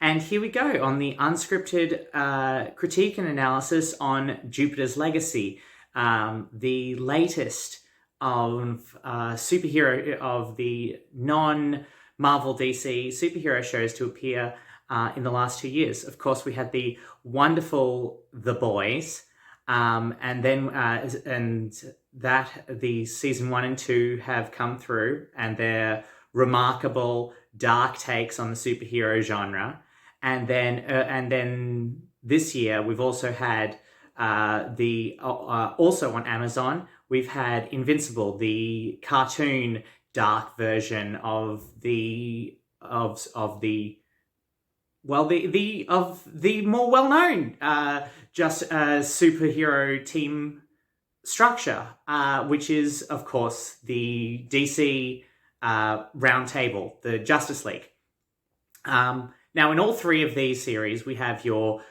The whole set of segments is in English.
And here we go on the unscripted critique and analysis on Jupiter's Legacy, the latest of superhero of the non-Marvel DC superhero shows to appear in the last 2 years. Of course, we had the wonderful The Boys, and then the season 1 and 2 have come through, and they're remarkable dark takes on the superhero genre. And then this year we've also had also on Amazon we've had Invincible, the cartoon dark version of the more well-known superhero team structure, which is of course the DC Round Table, the Justice League. Now, in all three of these series, we have your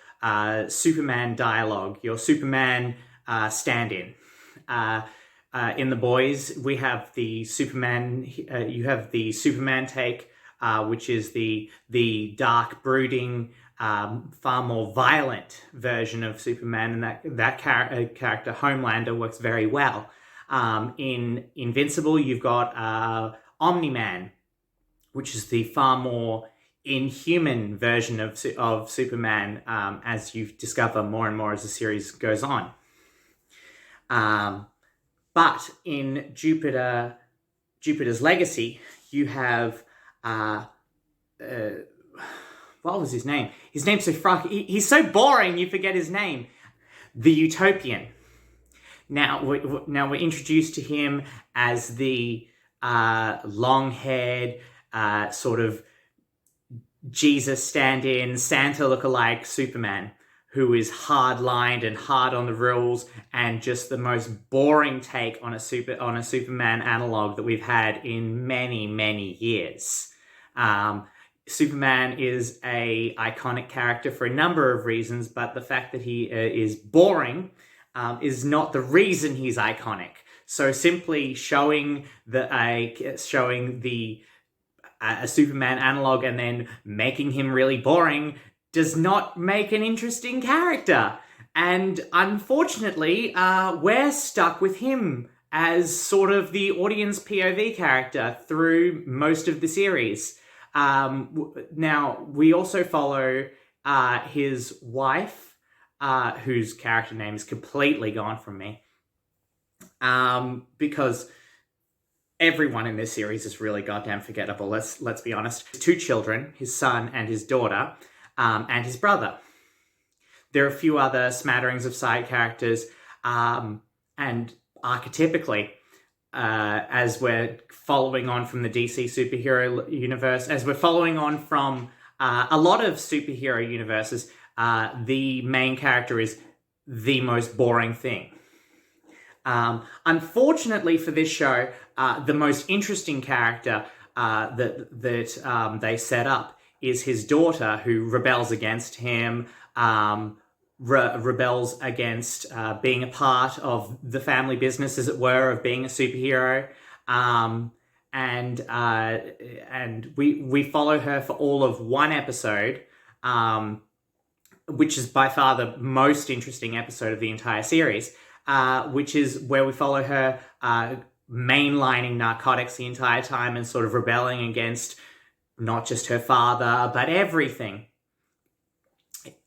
Superman dialogue, your Superman stand-in. In The Boys, we have the Superman. You have the Superman take, which is the dark, brooding, far more violent version of Superman, and that character Homelander works very well. In Invincible, you've got Omni-Man, which is the far more inhuman version of Superman, as you discover more and more as the series goes on. But in Jupiter's Legacy, you have what was his name? His name's he's so boring you forget his name. The Utopian. Now we're introduced to him as the long-haired sort of Jesus stand-in, Santa lookalike Superman, who is hard-lined and hard on the rules, and just the most boring take on a Superman analog that we've had in many, many years. Superman is a iconic character for a number of reasons, but the fact that he is boring is not the reason he's iconic. So simply showing a Superman analog and then making him really boring does not make an interesting character. And unfortunately, we're stuck with him as sort of the audience POV character through most of the series. Now, we also follow his wife, whose character name is completely gone from me, because everyone in this series is really goddamn forgettable. Let's be honest. 2 children, his son and his daughter, and his brother. There are a few other smatterings of side characters, and archetypically, as we're following on from the DC superhero universe, as we're following on from a lot of superhero universes, the main character is the most boring thing. Unfortunately for this show, the most interesting character that they set up is his daughter, who rebels against him, rebels against being a part of the family business, as it were, of being a superhero. And we follow her for all of 1 episode, which is by far the most interesting episode of the entire series, which is where we follow her mainlining narcotics the entire time and sort of rebelling against not just her father, but everything.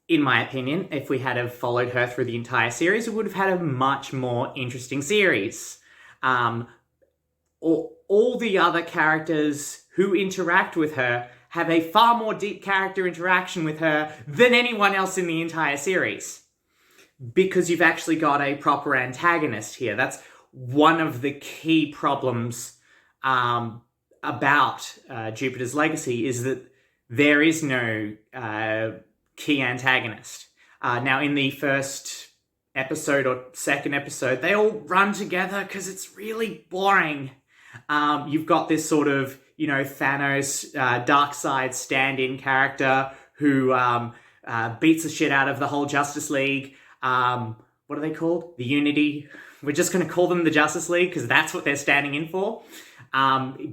In my opinion, if we had have followed her through the entire series, we would have had a much more interesting series. All the other characters who interact with her have a far more deep character interaction with her than anyone else in the entire series, because you've actually got a proper antagonist here. That's one of the key problems about Jupiter's Legacy, is that there is no key antagonist. Now, in the first episode or second episode, they all run together because it's really boring. You've got this sort of, Thanos, dark side stand-in character who beats the shit out of the whole Justice League. What are they called? The Unity. We're just going to call them the Justice League because that's what they're standing in for.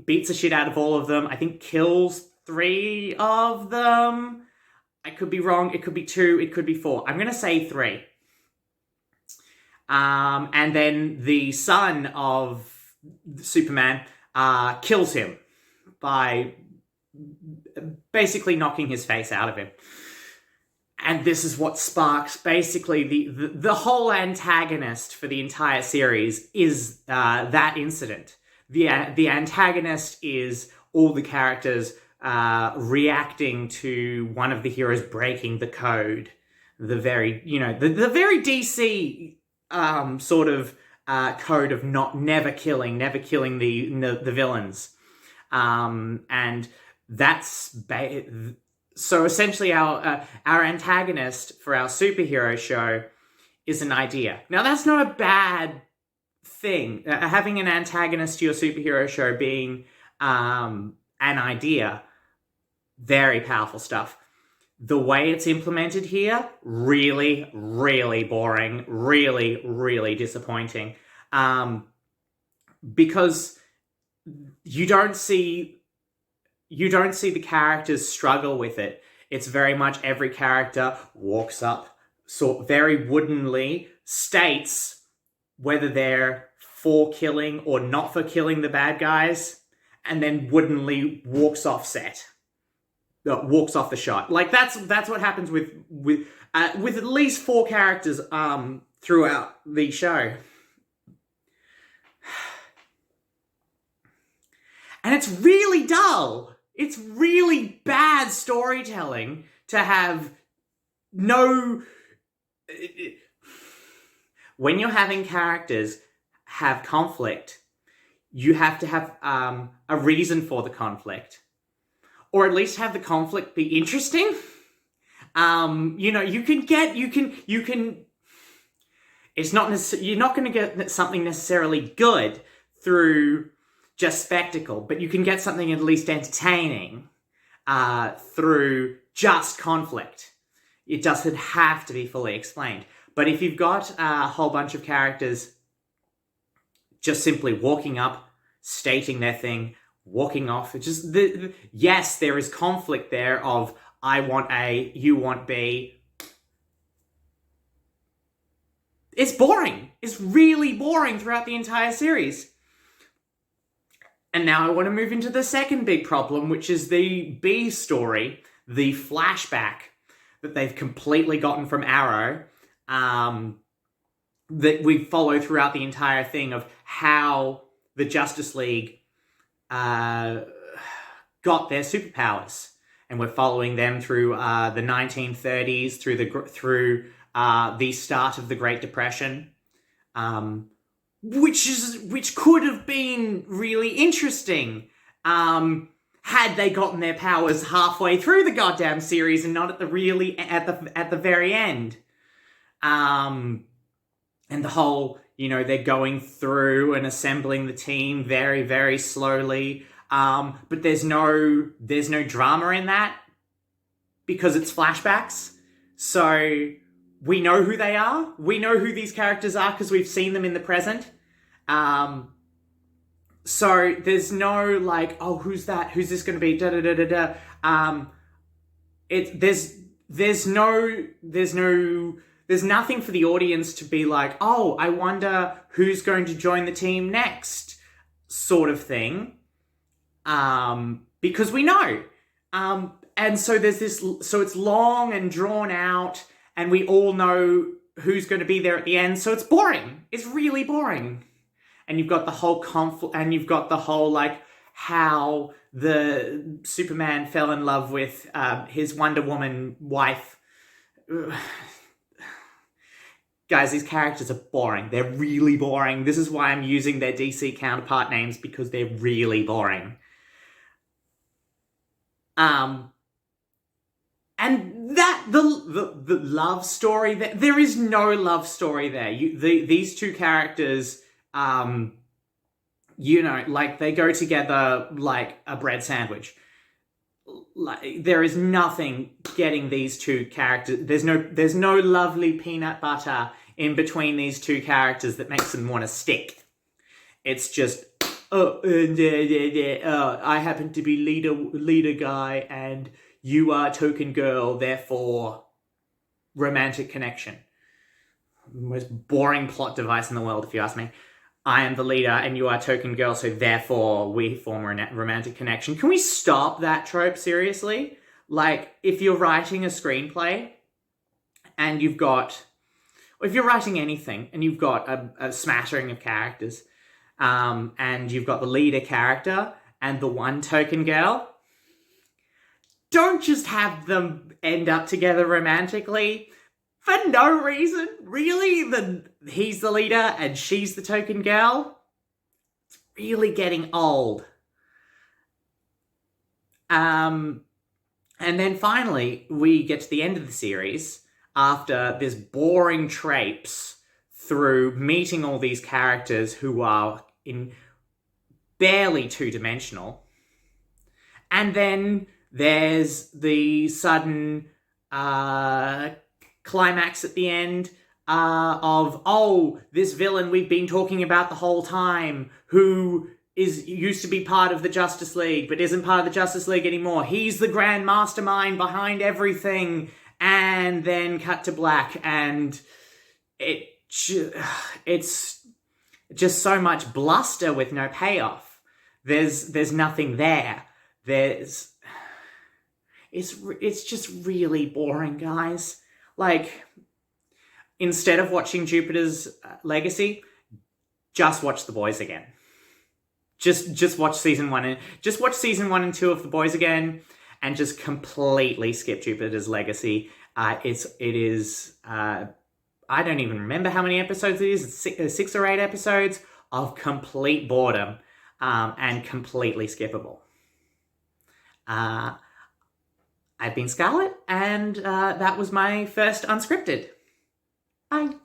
Beats the shit out of all of them. I think kills 3 of them. I could be wrong. It could be 2. It could be 4. I'm going to say 3. And then the son of Superman kills him by basically knocking his face out of him. And this is what sparks basically the whole antagonist for the entire series is that incident. The antagonist is all the characters reacting to one of the heroes breaking the code. The very, the very DC sort of code of never killing the villains. And that's so essentially our antagonist for our superhero show is an idea. Now that's not a bad thing. Having an antagonist to your superhero show being an idea, very powerful stuff. The way it's implemented here, really, really boring, really, really disappointing. Because you don't see the characters struggle with it. It's very much every character walks up, very woodenly states whether they're for killing or not for killing the bad guys, and then woodenly walks off set. Walks off the shot. Like that's what happens with at least 4 characters throughout the show. And it's really dull. It's really bad storytelling to have no... When you're having characters have conflict, you have to have a reason for the conflict. Or at least have the conflict be interesting. You can... It's not you're not going to get something necessarily good through just spectacle, but you can get something at least entertaining through just conflict. It doesn't have to be fully explained. But if you've got a whole bunch of characters just simply walking up, stating their thing, walking off, yes, there is conflict there of I want A, you want B. It's boring. It's really boring throughout the entire series. And now I want to move into the second big problem, which is the B story, the flashback that they've completely gotten from Arrow, that we follow throughout the entire thing of how the Justice League got their superpowers. And we're following them through the 1930s, through the start of the Great Depression. Which could have been really interesting had they gotten their powers halfway through the goddamn series and not at the very end. And the whole, they're going through and assembling the team very, very slowly. But there's no drama in that because it's flashbacks. So we know who they are. We know who these characters are because we've seen them in the present. So there's no who's that? Who's this going to be? There's nothing for the audience to be like, oh, I wonder who's going to join the team next, sort of thing. Because we know. And so so it's long and drawn out, and we all know who's going to be there at the end. So it's boring. It's really boring. And you've got the whole conflict, and you've got the whole, how the Superman fell in love with his Wonder Woman wife. Guys, these characters are boring. They're really boring. This is why I'm using their DC counterpart names, because they're really boring. And that, the love story, there is no love story there. These two characters... they go together like a bread sandwich. There is nothing getting these two characters. There's no lovely peanut butter in between these two characters that makes them want to stick. It's just, I happen to be leader guy, and you are a token girl, therefore romantic connection. Most boring plot device in the world, if you ask me. I am the leader and you are a token girl, so therefore we form a romantic connection. Can we stop that trope, seriously? Like, if you're writing a screenplay and you've got, or if you're writing anything and you've got a smattering of characters, and you've got the leader character and the one token girl, don't just have them end up together romantically for no reason. Really? He's the leader and she's the token girl? It's really getting old. And then finally, we get to the end of the series after this boring traipse through meeting all these characters who are in barely two-dimensional. And then there's the sudden climax at the end of, oh, this villain we've been talking about the whole time, who used to be part of the Justice League, but isn't part of the Justice League anymore. He's the grand mastermind behind everything. And then cut to black, and it's just so much bluster with no payoff. There's nothing there. It's just really boring, guys. Like, instead of watching Jupiter's Legacy, just watch The Boys again. Just watch season 1 and just watch season 1 and 2 of The Boys again, and just completely skip Jupiter's Legacy. It is. I don't even remember how many episodes it is. It's 6 or 8 episodes of complete boredom, and completely skippable. I've been Scarlet, and that was my first Unscripted. Bye.